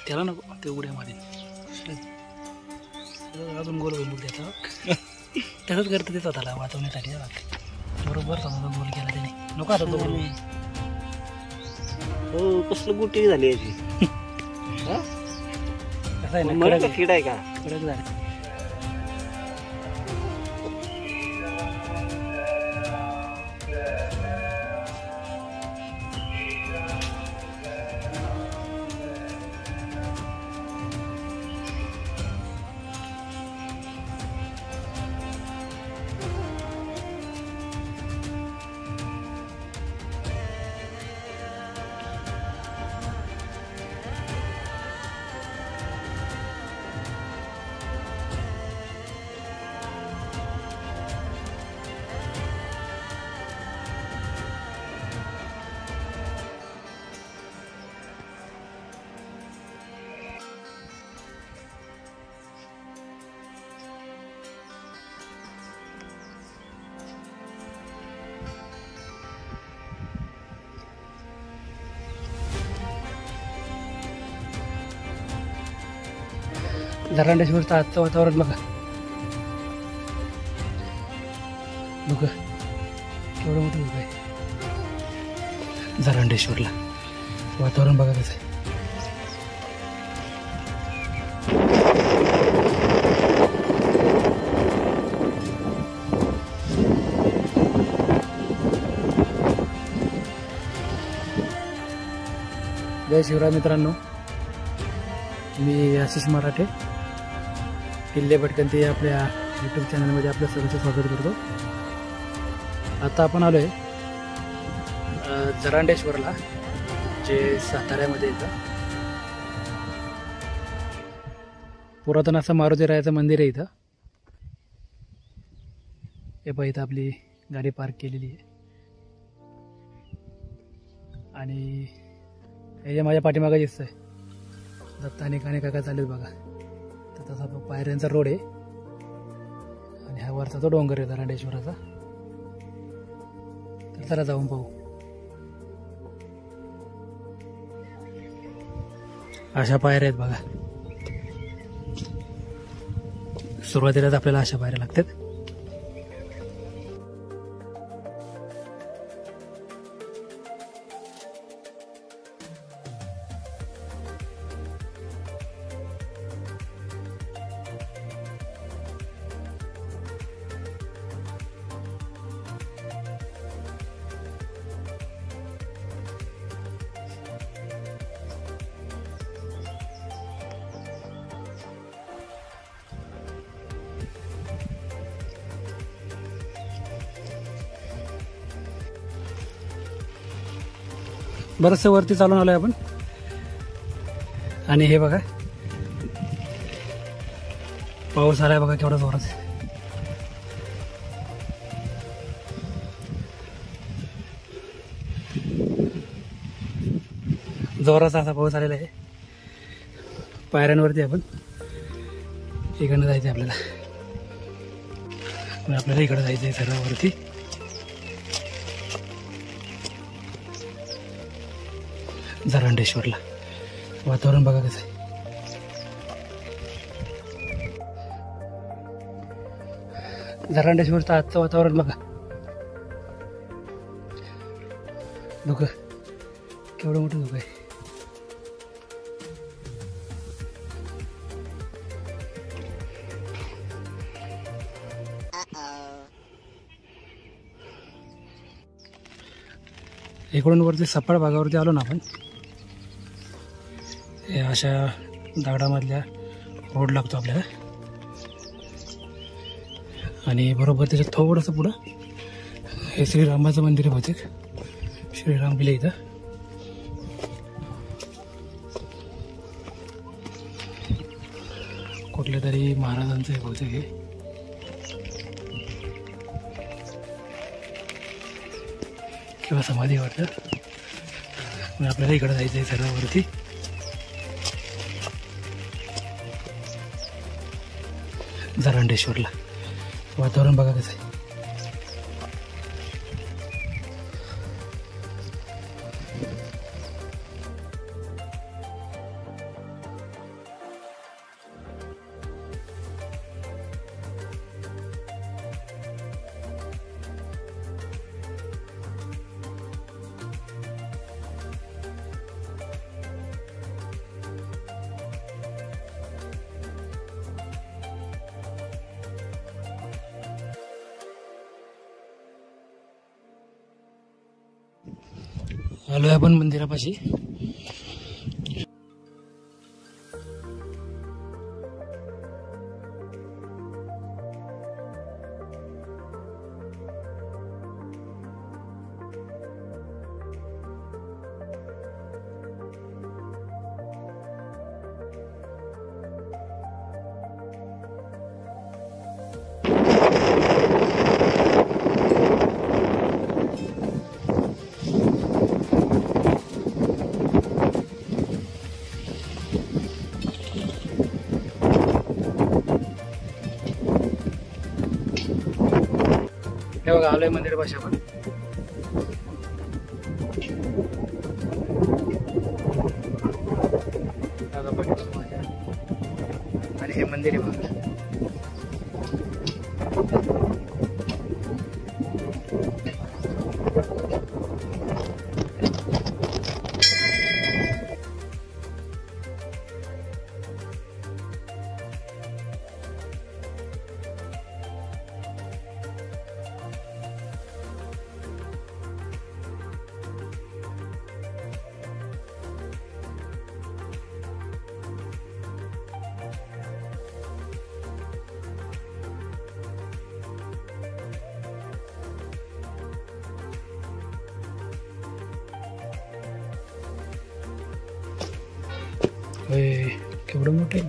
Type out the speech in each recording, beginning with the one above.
त्याला नको ते उड्यामध्ये अजून गोल गोल त्याचा तसंच करतं ते स्वतःला वाचवण्यासाठी बरोबर समजा गोल केला त्याने नको आता तो हो कसलं गुटी झाली याची कसं आहे ना मला का किड आहे का कडक झालं धरांडेश्वरचं आजचं वातावरण बघा बघा केवढं मोठं धुकं आहे धरांडेश्वरला वातावरण बघा कसं आहे जय शिवराय मित्रांनो मी आशिष मराठे किल्ले भटकंती आपल्या यूट्यूब चॅनलमध्ये आपलं सर्वांचं स्वागत करतो. आता आपण आलो आहे धरांडेश्वरला जे साताऱ्यामध्ये येतं. पुरातन असं मारुतीरायाचं मंदिर आहे इथं. हे पण इथं आपली गाडी पार्क केलेली आहे आणि हे जे माझ्या पाठीमागं दिसतंय दत्ता आणि काने काका चालेल बघा. तर तसा पायऱ्यांचा रोड आहे आणि हा वरचा तो डोंगर आहे धरांडेश्वराचा. तर चला जाऊन पाहू. अशा पायऱ्या आहेत बघा. सुरुवातीलाच आपल्याला अशा पायऱ्या लागतात. बरंचसं वरती चालून आलोय आपण आणि हे बघा पाऊस आलाय बघा केवढा जोरात. जोराचा असा पाऊस आलेला आहे. पायऱ्यांवरती आपण इकडनं जायचं आहे आपल्याला इकडं जायचं आहे सरावरती. धरांडेश्वरला वातावरण बघा कसं आहे. धरांडेश्वरचं आजचं वातावरण बघा. धुकं केवढं मोठं धुकं आहे. इकडून वरती सपाळ भागावरती आलो ना आपण. हे अशा दगडामधल्या रोड लागतो आपल्याला आणि बरोबर त्याच्या थोडंसं पुढं हे श्रीरामाचं मंदिर आहे बहुतेक. श्रीराम गेले इथं. कुठल्या तरी महाराजांचं आहे बहुतेक हे. किंवा समाधी वाटतं. आपल्याला इकडं जायचं आहे सरावरती. धरांडेश्वरला वातावरण बघा कसं आहे. आलोय आपण मंदिरापाशी. हे बघा आलोय मंदिरापाशी आपण. आणि हे मंदिर आहे बघा. केवढं मोठं आहे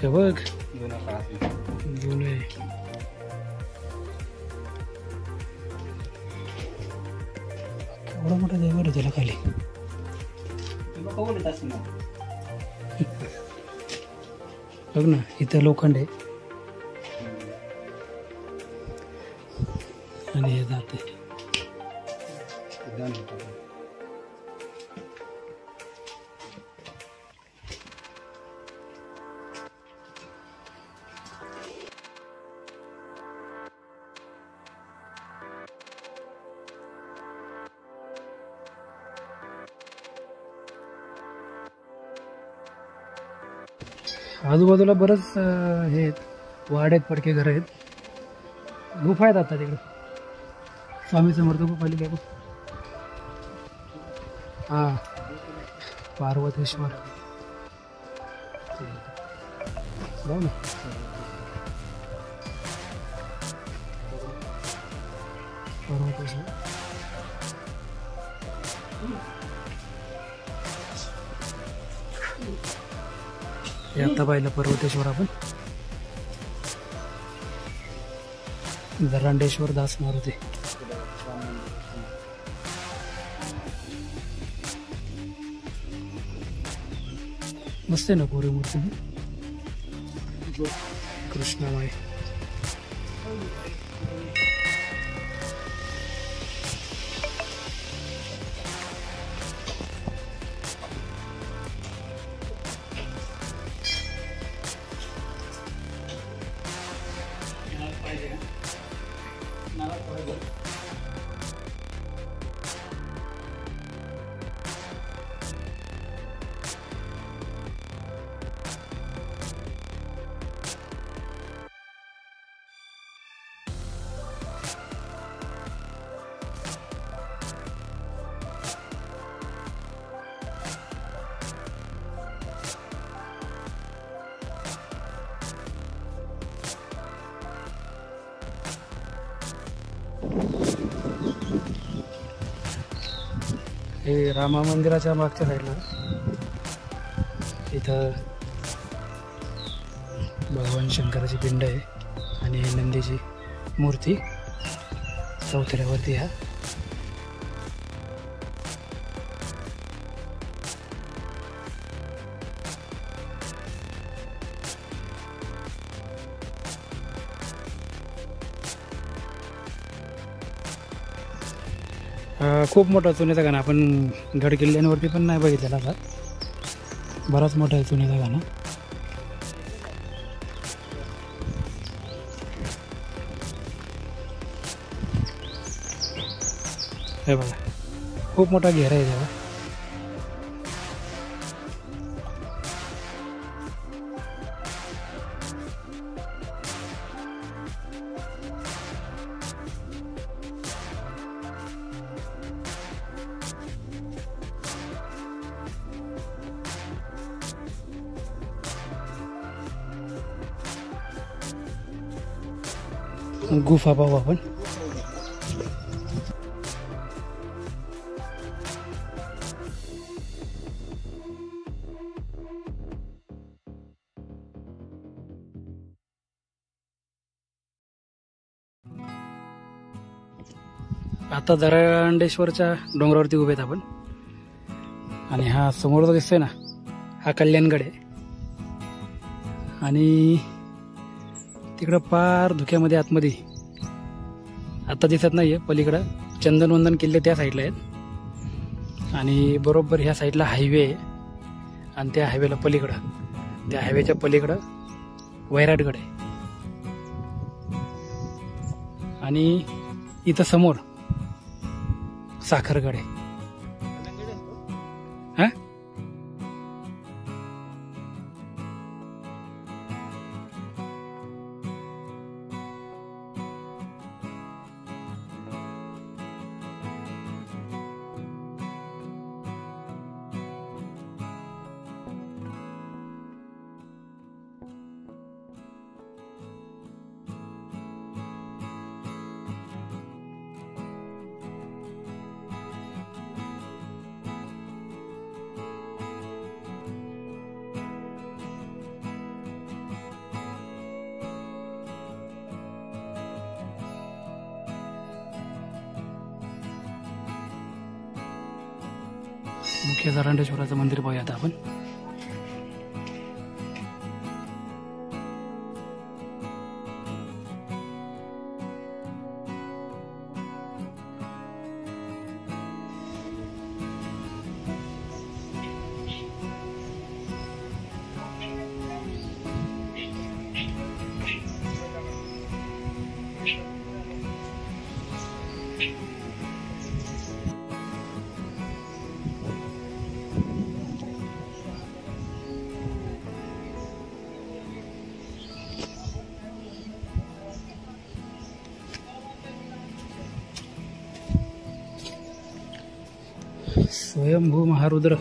ते बघ. जुनं आहे. केवढं मोठं आहे बरं त्याला खाली. बघ ना इथं लोखंड आहे आणि हे जाते. आजूबाजूला बरंच हे आहेत, वाड आहेत, पडके घर आहेत, गुफा आहेत. आता तिकडे स्वामी समर्थ गुफा लिहिली आहे. हा पार्वतेश्वर. जाऊ ना. पार्वतेश्वर हे आता पाहिलं पर्वतेश्वर आपण. दरांडेश्वर दास मारुती. मस्त आहे ना कोरी मूर्ती. कृष्णामाई. हे रामा मंदिराच्या मागच्या साईडला इथं भगवान शंकराची पिंड आहे आणि नंदीची मूर्ती चौथऱ्यावरती. ह्या खूप मोठा चुन्याचा गाणं. आपण गड किल्ल्यांवरती पण नाही बघितलेला आता. बराच मोठा आहे चुन्याचा गाणं. हे बघा खूप मोठा घेरा आहे त्याला. गुफा पाहू आपण. आता दरांडेश्वरच्या डोंगरावरती उभे आहेत आपण. आणि हा समोर जो दिसतोय ना, हा कल्याणगड आहे. आणि तिकडं पार धुक्यामध्ये आतमध्ये आता दिसत नाहीये, पलीकडं चंदनवंदन किल्ले त्या साईडला आहेत. आणि बरोबर ह्या साईडला हायवे आहे. आणि त्या हायवेला पलीकडं, त्या हायवेच्या पलीकडं वैराटगड आहे. आणि इथं समोर साखरगड आहे. हा, मुख्य दरांडेश्वराचं मंदिर पाहूया आता आपण. स्वयंभू महारुद्र.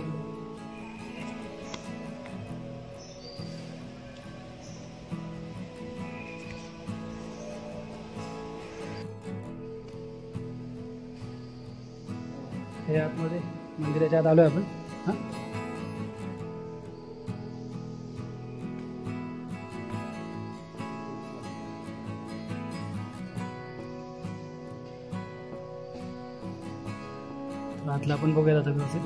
हे आतमध्ये मंदिराच्या आत आलोय आपण. हा, आतला आपण बघूया आता व्यवस्थित.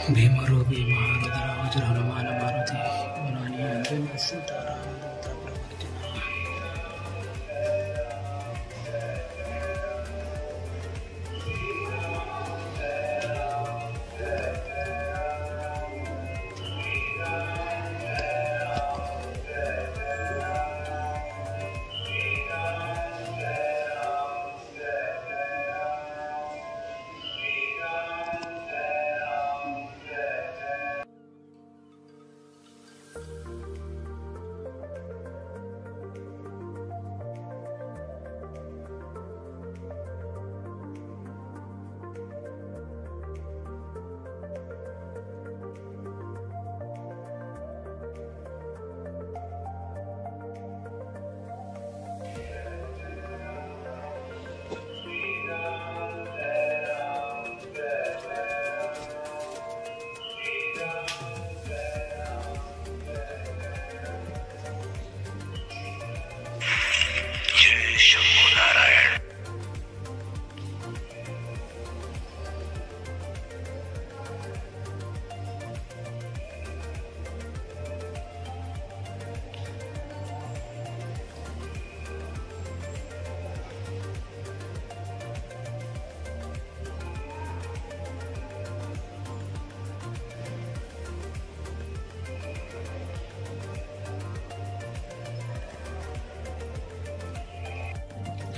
भीमरूपी महारुद्र वज्र हनुमान मारुती वनानी अंजन सीताराम दूता प्रवर्तिना.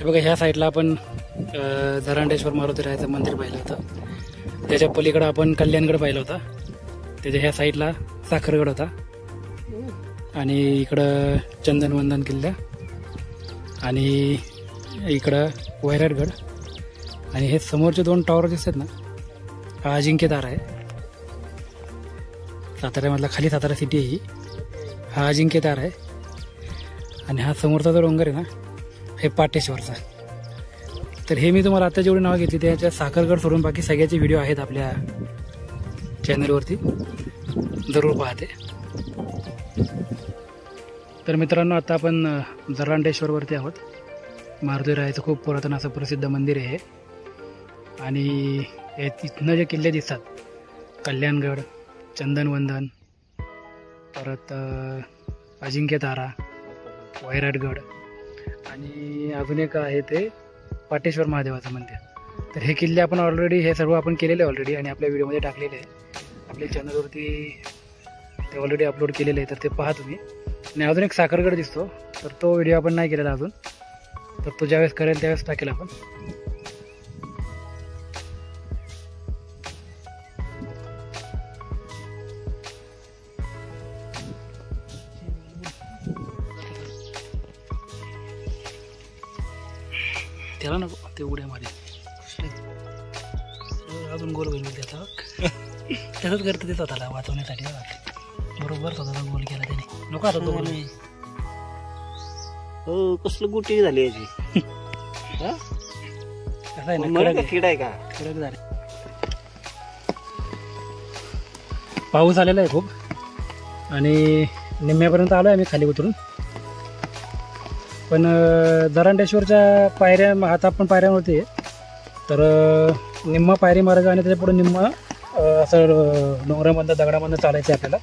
हे बघा ह्या साईडला आपण जरांडेश्वर मारुतीरायाचं मंदिर पाहिलं होतं. त्याच्या पलीकडं आपण कल्याणगड पाहिलं होता. त्याच्या ह्या साईडला साखरगड होता आणि इकडं चंदनवंदन किल्ला आणि इकडं वैराटगड आणि हे समोरचे 2 टॉवर दिसतात ना, हा अजिंक्यतारा आहे. साताऱ्यामधला खाली सातारा सिटी आहे ही. हा अजिंक्यतारा आहे आणि हा समोरचा जो डोंगर आहे ना, हे पाटेश्वरचा. तर हे मी तुम्हाला आता जेवढी नावं घेतली त्याच्या साखरगड सोडून बाकी सगळ्याचे व्हिडिओ आहेत आपल्या चॅनलवरती, जरूर पाहते. तर मित्रांनो, आता आपण जरांडेश्वरवरती आहोत. मारुतीरायाचं खूप पुरातन असं प्रसिद्ध मंदिर आहे आणि तिथनं जे किल्ले दिसतात, कल्याणगड, चंदनवंदन, परत अजिंक्यतारा, वैराटगड आणि अजून एक आहे ते पाटेश्वर महादेवाचं मंदिर. तर हे किल्ले आपण ऑलरेडी, हे सर्व आपण केलेले ऑलरेडी आणि आपल्या व्हिडिओमध्ये टाकलेले आहे. आपल्या चॅनलवरती ते ऑलरेडी अपलोड केलेले आहे, तर ते पहा तुम्ही. आणि अजून एक साखरगड दिसतो, तर तो व्हिडिओ आपण नाही केलेला अजून, तर तो ज्यावेळेस करेल त्यावेळेस टाकेल आपण. त्याला नको ते उड्या मारे अजून गोल होईल त्याचा. त्याचाच करतं ते स्वतःला वाचवण्यासाठी. बरोबर स्वतःला गोल केला त्याने. नको आता तो गोल. हो, कसलं गुटी झाली याची. कसं आहे ना, मला का किड आहे का? कडक झाले. पाऊस आलेला आहे खूप आणि निम्म्यापर्यंत आलो आहे आम्ही खाली उतरून. पण जरांडेश्वरच्या पायऱ्या, आता आपण पायऱ्यांवरती आहे, तर निम्मा पायरी मार्ग आणि त्याच्या पुढे निम्मा असं डोंगरामधनं दगडामधनं चालायचं आहे आपल्याला.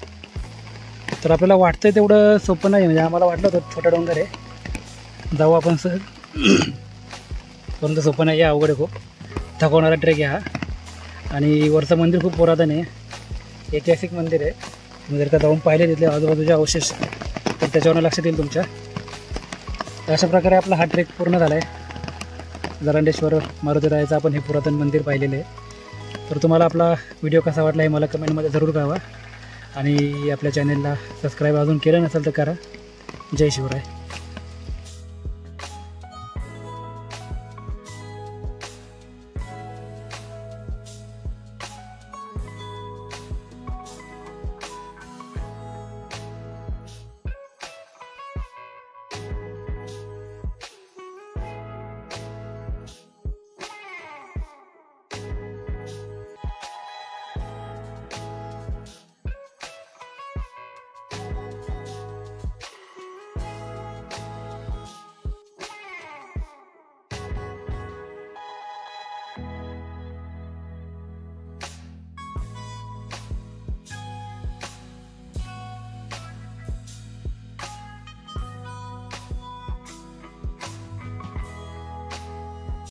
तर आपल्याला वाटतंय तेवढं सोपं नाही. म्हणजे आम्हाला वाटलं होतं छोटा डोंगर आहे, जाऊ आपण सहज, परंतु सोपं नाही आहे, अवघड आहे खूप. थकवणारा ट्रेक आहे हा. आणि वरचं मंदिर खूप पुरातन आहे, ऐतिहासिक मंदिर आहे. तुम्ही जर का जाऊन पाहिले तिथले आजूबाजूचे अवशेष, तर त्याच्यावर लक्षात येईल तुमच्या. अशा प्रकारे आपला हा ट्रेक पूर्ण झाला आहे. जरांडेश्वर मारुतीरायाचं आपण हे पुरातन मंदिर पाहिलेलं आहे. तर तुम्हाला आपला व्हिडिओ कसा वाटला हे मला कमेंटमध्ये जरूर कळवा आणि आपल्या चॅनलला सबस्क्राईब अजून केलं नसेल तर करा. जय शिवराय.